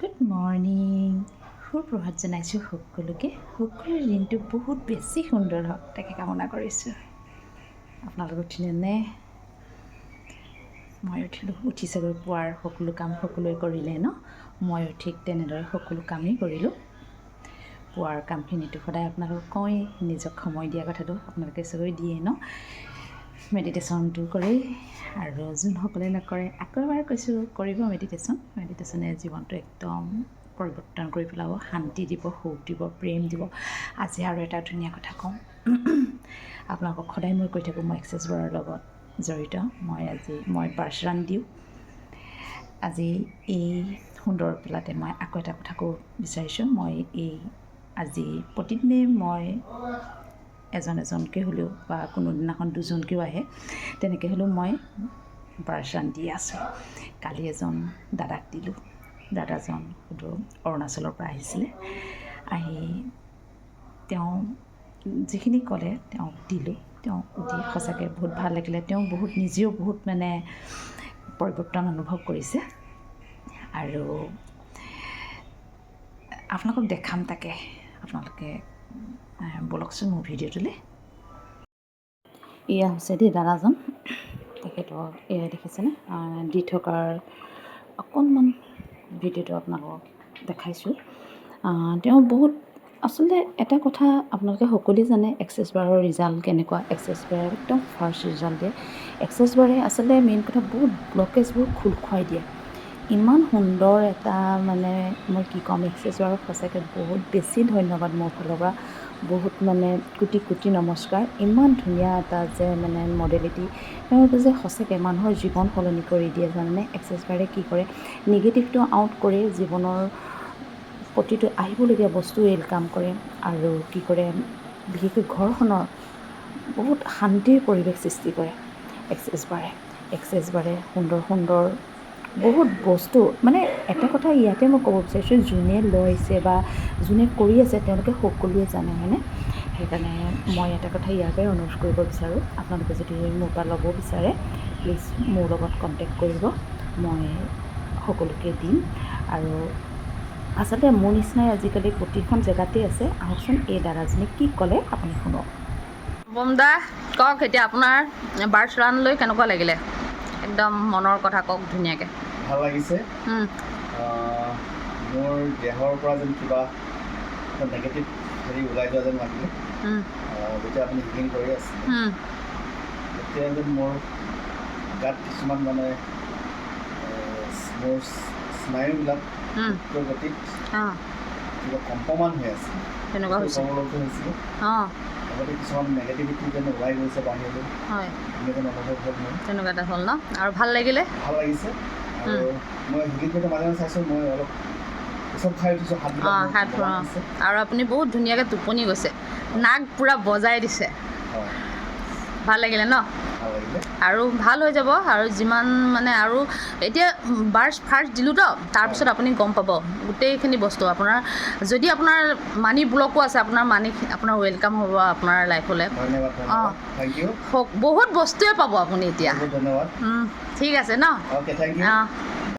Good morning সুপ্ৰভাত জনাইছোঁ সকলোকে। সকলোৰে দিনটো বহুত বেছি সুন্দৰ হওক তাকে কামনা কৰিছোঁ। আপোনালোক উঠিলেনে? মই উঠিলোঁ। উঠি চাগৈ পুৱাৰ সকলো কাম সকলোৱে কৰিলে ন? ময়ো ঠিক তেনেদৰে সকলো কামেই কৰিলোঁ। পুৱাৰ কামখিনিতো সদায় আপোনালোকক কওঁৱেই, নিজক সময় দিয়া কথাটো আপোনালোকে চাগৈ দিয়ে ন? মেডিটেশ্যনটো কৰেই, আৰু যোনসকলে নকৰে আকৌ এবাৰ কৈছোঁ কৰিব মেডিটেশ্যনে জীৱনটো একদম পৰিৱৰ্তন কৰি পেলাব, শান্তি দিব, সুখ দিব, প্ৰেম দিব। আজি আৰু এটা ধুনীয়া কথা কওঁ আপোনালোকক। সদায় মই কৈ থাকোঁ মই এক্সেছ বাৰৰ লগত জড়িত। মই পাৰ্চৰান দিওঁ। আজি এই সুন্দৰ বেলাতে মই আকৌ এটা কথা ক'ব বিচাৰিছোঁ। মই আজি প্ৰতিদিনে মই এজনকৈ হ'লেও বা কোনো দিনাখন দুজনকৈও আহে, তেনেকৈ হ'লেও মই পাৰ্চৰান দি আছোঁ। কালি এজন দাদাক দিলোঁ। দাদাজন হয়তো অৰুণাচলৰ পৰা আহিছিলে। আহি তেওঁ যিখিনি ক'লে তেওঁক দিলোঁ। তেওঁ দি সঁচাকৈ বহুত ভাল লাগিলে। তেওঁ নিজেও বহুত পৰিৱৰ্তন অনুভৱ কৰিছে। আৰু আপোনালোকক দেখাম, তাকে আপোনালোকে ব'লকচোন মোৰ ভিডিঅ'টোলৈ। এয়া হৈছে দেই দাদাজন। তেখেতক এয়া দেখিছেনে দি থকাৰ অকণমান ভিডিঅ'টো আপোনালোকক দেখাইছোঁ। তেওঁ বহুত আচলতে এটা কথা আপোনালোকে সকলোৱে জানে, এক্সেছ বাৰৰ ৰিজাল্ট কেনেকুৱা। এক্সেছ বাৰে একদম ফাৰ্ষ্ট ৰিজাল্ট দিয়ে। এক্সেছ বাৰে আচলতে মেইন কথা বহুত ব্লকেজবোৰ খোল খুৱাই দিয়ে। ইমান সুন্দৰ এটা মই কি ক'ম, এক্সেছ বাৰক সঁচাকৈ বহুত বেছি ধন্যবাদ মোৰ ফালৰ পৰা। বহুত কোটি কোটি নমস্কাৰ। ইমান ধুনীয়া এটা যে মডেলিটি, তেওঁলোকে যে সঁচাকৈ মানুহৰ জীৱন সলনি কৰি দিয়ে জানেনে। এক্সেছ বাৰে কি কৰে, নিগেটিভটো আউট কৰি জীৱনৰ প্ৰতিটো আহিবলগীয়া বস্তু ৱেলকাম কৰে। আৰু কি কৰে, বিশেষকৈ ঘৰখনৰ বহুত শান্তিৰ পৰিৱেশ সৃষ্টি কৰে এক্সেছ বাৰে। সুন্দৰ বহুত বস্তু এটা কথা ইয়াতে মই ক'ব বিচাৰিছোঁ, যোনে লৈছে বা যোনে কৰি আছে তেওঁলোকে সকলোৱে জানে, হয়নে? সেইকাৰণে মই এটা কথা ইয়াৰ পৰাই অনুৰোধ কৰিব বিচাৰোঁ, আপোনালোকে যদি মোৰ পৰা ল'ব বিচাৰে প্লিজ মোৰ লগত কণ্টেক্ট কৰিব। মই সকলোকে দিম। আৰু আচলতে মোৰ নিচিনাই আজিকালি প্ৰতিখন জেগাতেই আছে। আহকচোন এই দাদাজনে কি ক'লে আপুনি শুনক। বমদা কওক, এতিয়া আপোনাৰ পাৰ্চৰান লৈ কেনেকুৱা লাগিলে? একদম মনৰ কথা কওক ধুনীয়াকৈ। ভাল লাগিছে। মোৰ দেহৰ পৰা যেন কিবা নেগেটিভ ওলাই যোৱা যেন লাগিলে যেতিয়া আপুনি হিলিং কৰি আছে। তেতিয়া যেন মোৰ গাত কিছুমান মোৰ স্নায়ুবিলাক গতিত কিবা কম্পমান হৈ আছে, তেনেকুৱা হৈছে হৈছিলে। আগতে কিছুমান নেগেটিভিটি যেন ওলাই গৈছে বাহিৰলৈ, হয়, যেন অনুভৱ হ'ল মোৰ। তেনেকুৱা এটা হ'ল ন? আৰু ভাল লাগিলে? ভাল লাগিছে। আৰু মই হিলিং কৰোঁতে মাজে মাজে চাইছোঁ, মই অলপ চব খাই উঠিছোঁ, হাত আৰু আপুনি বহুত ধুনীয়াকৈ টোপনি গৈছে, নাক পূৰা বজাই দিছে। ভাল লাগিলে ন? আৰু ভাল হৈ যাব। আৰু যিমান আৰু এতিয়া ফাৰ্ষ্ট দিলোঁ তো, তাৰপিছত আপুনি গম পাব গোটেইখিনি বস্তু আপোনাৰ। যদি আপোনাৰ মানি ব্লকো আছে, আপোনাৰ ৱেলকাম হ'ব আপোনাৰ লাইফলৈ। বহুত বস্তুৱে পাব আপুনি এতিয়া। ঠিক আছে ন?